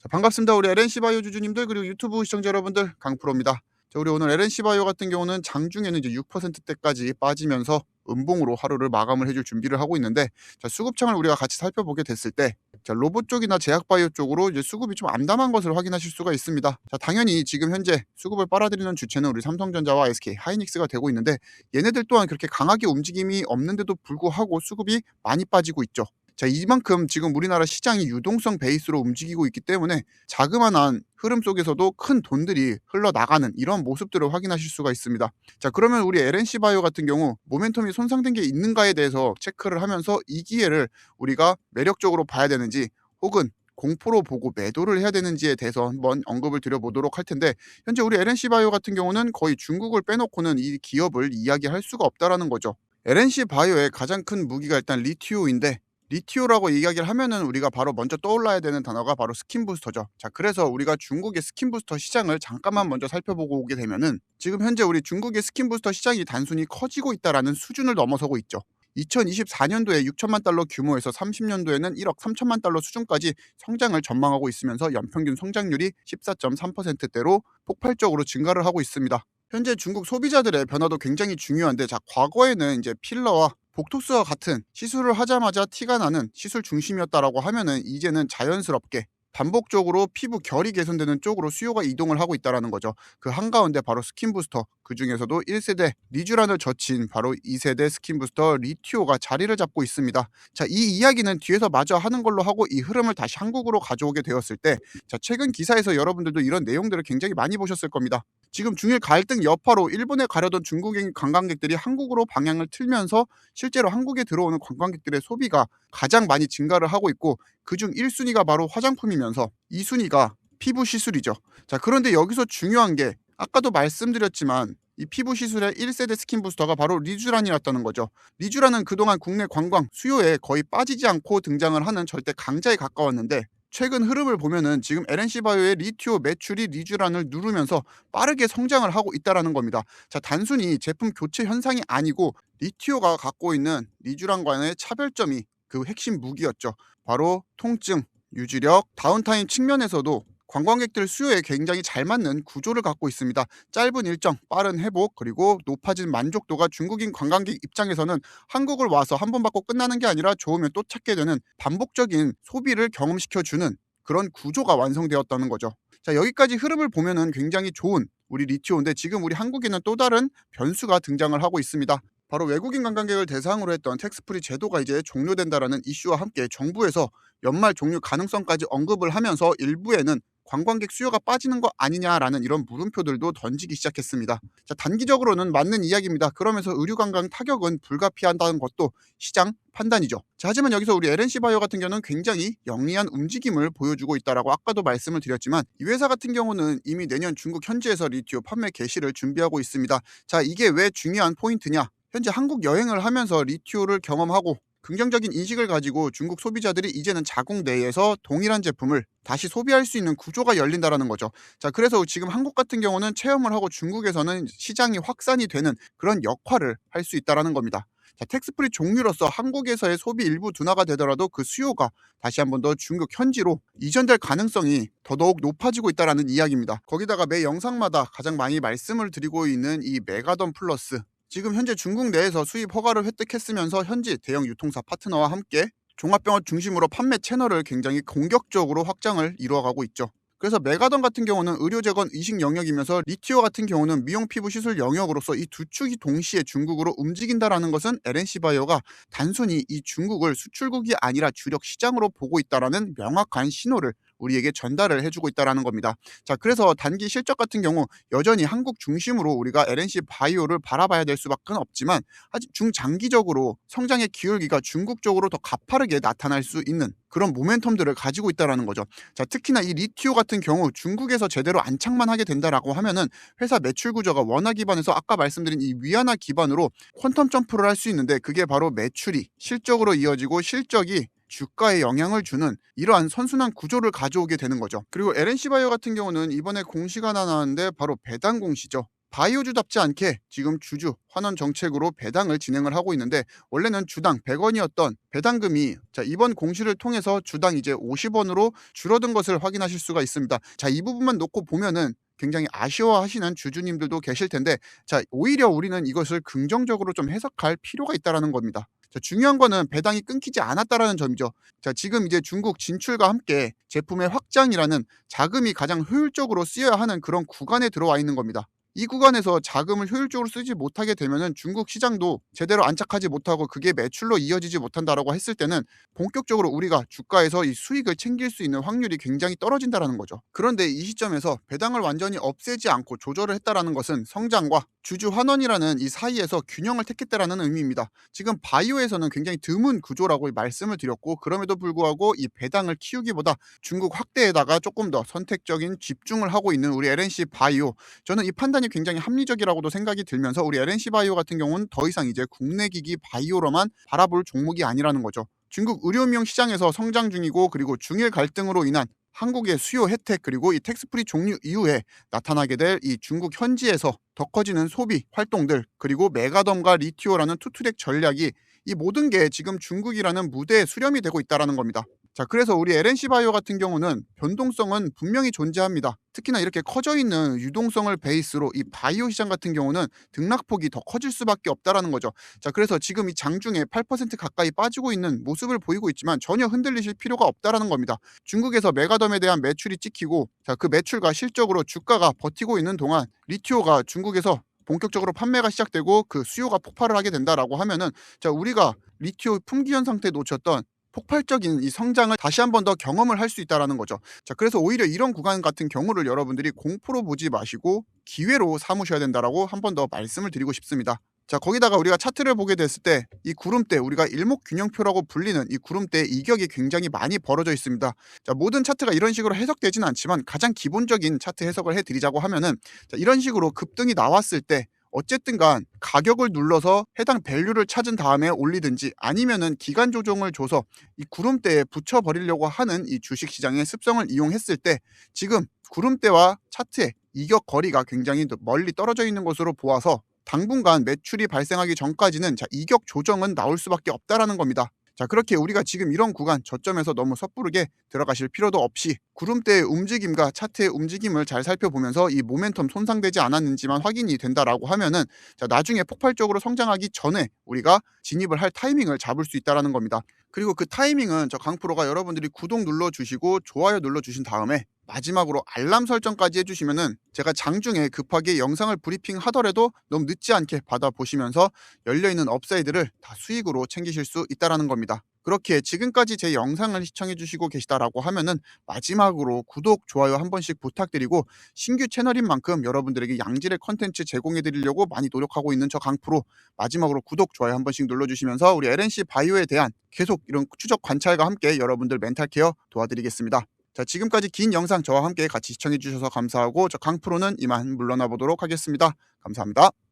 자, 반갑습니다. 우리 LNC 바이오 주주님들 그리고 유튜브 시청자 여러분들 강프로입니다. 자, 우리 오늘 LNC 바이오 같은 경우는 장중에는 이제 6%대까지 빠지면서 음봉으로 하루를 마감을 해줄 준비를 하고 있는데, 자, 수급창을 우리가 같이 살펴보게 됐을 때, 자, 로봇 쪽이나 제약 바이오 쪽으로 이제 수급이 좀 암담한 것을 확인하실 수가 있습니다. 자, 당연히 지금 현재 수급을 빨아들이는 주체는 우리 삼성전자와 SK 하이닉스가 되고 있는데, 얘네들 또한 그렇게 강하게 움직임이 없는데도 불구하고 수급이 많이 빠지고 있죠. 자, 이만큼 지금 우리나라 시장이 유동성 베이스로 움직이고 있기 때문에 자그마한 흐름 속에서도 큰 돈들이 흘러나가는 이런 모습들을 확인하실 수가 있습니다. 자, 그러면 우리 LNC 바이오 같은 경우 모멘텀이 손상된 게 있는가에 대해서 체크를 하면서 이 기회를 우리가 매력적으로 봐야 되는지, 혹은 공포로 보고 매도를 해야 되는지에 대해서 한번 언급을 드려보도록 할 텐데, 현재 우리 LNC 바이오 같은 경우는 거의 중국을 빼놓고는 이 기업을 이야기할 수가 없다라는 거죠. LNC 바이오의 가장 큰 무기가 일단 리티오인데, 리티오라고 이야기를 하면은 우리가 바로 먼저 떠올라야 되는 단어가 바로 스킨 부스터죠. 자, 그래서 우리가 중국의 스킨 부스터 시장을 잠깐만 먼저 살펴보고 오게 되면은, 지금 현재 우리 중국의 스킨 부스터 시장이 단순히 커지고 있다라는 수준을 넘어서고 있죠. 2024년도에 6천만 달러 규모에서 30년도에는 1억 3천만 달러 수준까지 성장을 전망하고 있으면서 연평균 성장률이 14.3%대로 폭발적으로 증가를 하고 있습니다. 현재 중국 소비자들의 변화도 굉장히 중요한데, 자, 과거에는 이제 필러와 복토스와 같은 시술을 하자마자 티가 나는 시술 중심이었다라고 하면은, 이제는 자연스럽게 반복적으로 피부 결이 개선되는 쪽으로 수요가 이동을 하고 있다라는 거죠. 그 한가운데 바로 스킨 부스터, 그 중에서도 1세대 리쥬란을 젖힌 바로 2세대 스킨 부스터 리티오가 자리를 잡고 있습니다. 자, 이 이야기는 뒤에서 마저 하는 걸로 하고 이 흐름을 다시 한국으로 가져오게 되었을 때, 자, 최근 기사에서 여러분들도 이런 내용들을 굉장히 많이 보셨을 겁니다. 지금 중일 갈등 여파로 일본에 가려던 중국인 관광객들이 한국으로 방향을 틀면서 실제로 한국에 들어오는 관광객들의 소비가 가장 많이 증가를 하고 있고, 그중 1순위가 바로 화장품이면서 2순위가 피부 시술이죠. 자, 그런데 여기서 중요한 게, 아까도 말씀드렸지만 이 피부 시술의 1세대 스킨 부스터가 바로 리쥬란이었다는 거죠. 리쥬란은 그동안 국내 관광 수요에 거의 빠지지 않고 등장을 하는 절대 강자에 가까웠는데, 최근 흐름을 보면은 지금 LNC 바이오의 리티오 매출이 리쥬란을 누르면서 빠르게 성장을 하고 있다라는 겁니다. 자, 단순히 제품 교체 현상이 아니고 리티오가 갖고 있는 리쥬란과의 차별점이 그 핵심 무기였죠. 바로 통증, 유지력, 다운타임 측면에서도 관광객들 수요에 굉장히 잘 맞는 구조를 갖고 있습니다. 짧은 일정, 빠른 회복, 그리고 높아진 만족도가 중국인 관광객 입장에서는 한국을 와서 한 번 받고 끝나는 게 아니라 좋으면 또 찾게 되는 반복적인 소비를 경험시켜주는 그런 구조가 완성되었다는 거죠. 자, 여기까지 흐름을 보면은 굉장히 좋은 우리 리티오인데, 지금 우리 한국에는 또 다른 변수가 등장을 하고 있습니다. 바로 외국인 관광객을 대상으로 했던 텍스프리 제도가 이제 종료된다라는 이슈와 함께 정부에서 연말 종료 가능성까지 언급을 하면서 일부에는 관광객 수요가 빠지는 거 아니냐라는 이런 물음표들도 던지기 시작했습니다. 자, 단기적으로는 맞는 이야기입니다. 그러면서 의류 관광 타격은 불가피한다는 것도 시장 판단이죠. 자, 하지만 여기서 우리 LNC 바이오 같은 경우는 굉장히 영리한 움직임을 보여주고 있다라고 아까도 말씀을 드렸지만, 이 회사 같은 경우는 이미 내년 중국 현지에서 리티오 판매 개시를 준비하고 있습니다. 자, 이게 왜 중요한 포인트냐? 현재 한국 여행을 하면서 리티오를 경험하고 긍정적인 인식을 가지고 중국 소비자들이 이제는 자국 내에서 동일한 제품을 다시 소비할 수 있는 구조가 열린다라는 거죠. 자, 그래서 지금 한국 같은 경우는 체험을 하고 중국에서는 시장이 확산이 되는 그런 역할을 할 수 있다라는 겁니다. 자, 텍스프리 종류로서 한국에서의 소비 일부 둔화가 되더라도 그 수요가 다시 한번 더 중국 현지로 이전될 가능성이 더더욱 높아지고 있다라는 이야기입니다. 거기다가 매 영상마다 가장 많이 말씀을 드리고 있는 이 메가던 플러스, 지금 현재 중국 내에서 수입 허가를 획득했으면서 현지 대형 유통사 파트너와 함께 종합병원 중심으로 판매 채널을 굉장히 공격적으로 확장을 이루어가고 있죠. 그래서 메가던 같은 경우는 의료 재건 이식 영역이면서 리티오 같은 경우는 미용 피부 시술 영역으로서 이 두 축이 동시에 중국으로 움직인다라는 것은 LNC 바이오가 단순히 이 중국을 수출국이 아니라 주력 시장으로 보고 있다라는 명확한 신호를 우리에게 전달을 해주고 있다라는 겁니다. 자, 그래서 단기 실적 같은 경우 여전히 한국 중심으로 우리가 LNC 바이오를 바라봐야 될 수밖에 없지만, 아직 중장기적으로 성장의 기울기가 중국 쪽으로 더 가파르게 나타날 수 있는 그런 모멘텀들을 가지고 있다라는 거죠. 자, 특히나 이 리티오 같은 경우 중국에서 제대로 안착만 하게 된다라고 하면은 회사 매출 구조가 원화 기반에서 아까 말씀드린 이 위안화 기반으로 퀀텀 점프를 할 수 있는데, 그게 바로 매출이 실적으로 이어지고 실적이 주가에 영향을 주는 이러한 선순환 구조를 가져오게 되는 거죠. 그리고 LNC 바이오 같은 경우는 이번에 공시가 하나 나왔는데 바로 배당 공시죠. 바이오주답지 않게 지금 주주 환원 정책으로 배당을 진행을 하고 있는데, 원래는 주당 100원이었던 배당금이 이번 공시를 통해서 주당 이제 50원으로 줄어든 것을 확인하실 수가 있습니다. 이 부분만 놓고 보면은 굉장히 아쉬워하시는 주주님들도 계실 텐데, 오히려 우리는 이것을 긍정적으로 좀 해석할 필요가 있다라는 겁니다. 중요한 거는 배당이 끊기지 않았다라는 점이죠. 지금 이제 중국 진출과 함께 제품의 확장이라는 자금이 가장 효율적으로 쓰여야 하는 그런 구간에 들어와 있는 겁니다. 이 구간에서 자금을 효율적으로 쓰지 못하게 되면은 중국 시장도 제대로 안착하지 못하고 그게 매출로 이어지지 못한다라고 했을 때는 본격적으로 우리가 주가에서 이 수익을 챙길 수 있는 확률이 굉장히 떨어진다라는 거죠. 그런데 이 시점에서 배당을 완전히 없애지 않고 조절을 했다라는 것은 성장과 주주 환원이라는 이 사이에서 균형을 택했다라는 의미입니다. 지금 바이오에서는 굉장히 드문 구조라고 말씀을 드렸고, 그럼에도 불구하고 이 배당을 키우기보다 중국 확대에다가 조금 더 선택적인 집중을 하고 있는 우리 LNC 바이오, 저는 이 판단이 굉장히 합리적이라고도 생각이 들면서 우리 LNC 바이오 같은 경우는 더 이상 이제 국내 기기 바이오로만 바라볼 종목이 아니라는 거죠. 중국 의료미용 시장에서 성장 중이고, 그리고 중일 갈등으로 인한 한국의 수요 혜택, 그리고 이 텍스프리 종류 이후에 나타나게 될 이 중국 현지에서 더 커지는 소비 활동들, 그리고 메가덤과 리티오라는 투트랙 전략이, 이 모든 게 지금 중국이라는 무대에 수렴이 되고 있다는 겁니다. 그래서 우리 LNC 바이오 같은 경우는 변동성은 분명히 존재합니다. 특히나 이렇게 커져 있는 유동성을 베이스로 이 바이오 시장 같은 경우는 등락폭이 더 커질 수밖에 없다라는 거죠. 그래서 지금 이 장중에 8% 가까이 빠지고 있는 모습을 보이고 있지만 전혀 흔들리실 필요가 없다라는 겁니다. 중국에서 메가덤에 대한 매출이 찍히고, 그 매출과 실적으로 주가가 버티고 있는 동안 리티오가 중국에서 본격적으로 판매가 시작되고 그 수요가 폭발을 하게 된다라고 하면은, 우리가 리티오 품귀현 상태에 놓쳤던 폭발적인 이 성장을 다시 한 번 더 경험을 할 수 있다라는 거죠. 그래서 오히려 이런 구간 같은 경우를 여러분들이 공포로 보지 마시고 기회로 삼으셔야 된다라고 한 번 더 말씀을 드리고 싶습니다. 거기다가 우리가 차트를 보게 됐을 때 이 구름대, 우리가 일목균형표라고 불리는 이 구름대 이격이 굉장히 많이 벌어져 있습니다. 모든 차트가 이런 식으로 해석되지는 않지만 가장 기본적인 차트 해석을 해드리자고 하면은, 이런 식으로 급등이 나왔을 때 어쨌든 간 가격을 눌러서 해당 밸류를 찾은 다음에 올리든지, 아니면은 기간 조정을 줘서 이 구름대에 붙여버리려고 하는 이 주식시장의 습성을 이용했을 때, 지금 구름대와 차트의 이격 거리가 굉장히 멀리 떨어져 있는 것으로 보아서 당분간 매출이 발생하기 전까지는 이격 조정은 나올 수밖에 없다라는 겁니다. 그렇게 우리가 지금 이런 구간 저점에서 너무 섣부르게 들어가실 필요도 없이 구름대의 움직임과 차트의 움직임을 잘 살펴보면서 이 모멘텀 손상되지 않았는지만 확인이 된다라고 하면은, 나중에 폭발적으로 성장하기 전에 우리가 진입을 할 타이밍을 잡을 수 있다라는 겁니다. 그리고 그 타이밍은 강프로가 여러분들이 구독 눌러주시고 좋아요 눌러주신 다음에 마지막으로 알람 설정까지 해주시면은, 제가 장중에 급하게 영상을 브리핑 하더라도 너무 늦지 않게 받아보시면서 열려있는 업사이드를 다 수익으로 챙기실 수 있다는 겁니다. 그렇게 지금까지 제 영상을 시청해주시고 계시다라고 하면은 마지막으로 구독, 좋아요 한 번씩 부탁드리고, 신규 채널인 만큼 여러분들에게 양질의 컨텐츠 제공해드리려고 많이 노력하고 있는 저 강프로, 마지막으로 구독, 좋아요 한 번씩 눌러주시면서 우리 LNC 바이오에 대한 계속 이런 추적 관찰과 함께 여러분들 멘탈 케어 도와드리겠습니다. 지금까지 긴 영상 저와 함께 같이 시청해주셔서 감사하고, 저 강프로는 이만 물러나 보도록 하겠습니다. 감사합니다.